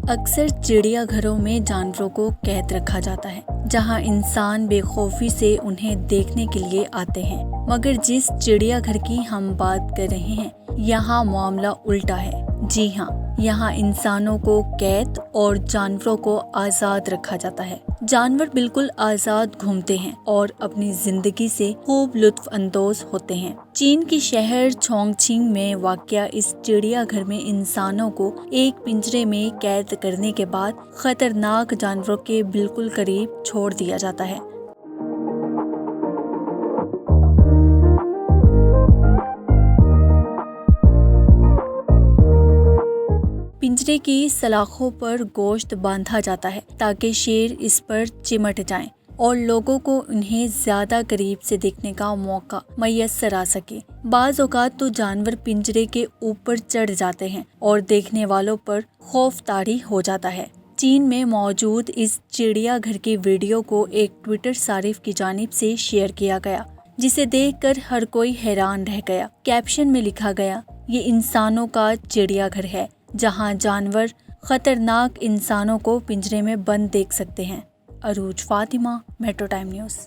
اکثر چڑیا گھروں میں جانوروں کو قید رکھا جاتا ہے جہاں انسان بے خوفی سے انہیں دیکھنے کے لیے آتے ہیں، مگر جس چڑیا گھر کی ہم بات کر رہے ہیں یہاں معاملہ الٹا ہے۔ جی ہاں، یہاں انسانوں کو قید اور جانوروں کو آزاد رکھا جاتا ہے۔ جانور بالکل آزاد گھومتے ہیں اور اپنی زندگی سے خوب لطف اندوز ہوتے ہیں۔ چین کی شہر چونگچنگ میں واقع اس چڑیا گھر میں انسانوں کو ایک پنجرے میں قید کرنے کے بعد خطرناک جانوروں کے بالکل قریب چھوڑ دیا جاتا ہے۔ پنجرے کی سلاخوں پر گوشت باندھا جاتا ہے تاکہ شیر اس پر چمٹ جائیں اور لوگوں کو انہیں زیادہ قریب سے دیکھنے کا موقع میسر آ سکے۔ بعض اوقات تو جانور پنجرے کے اوپر چڑھ جاتے ہیں اور دیکھنے والوں پر خوف طاری ہو جاتا ہے۔ چین میں موجود اس چڑیا گھر کی ویڈیو کو ایک ٹویٹر صارف کی جانب سے شیئر کیا گیا، جسے دیکھ کر ہر کوئی حیران رہ گیا۔ کیپشن میں لکھا گیا، یہ انسانوں کا چڑیا گھر ہے جہاں جانور خطرناک انسانوں کو پنجرے میں بند دیکھ سکتے ہیں۔ عروج فاطمہ، میٹرو ٹائم نیوز۔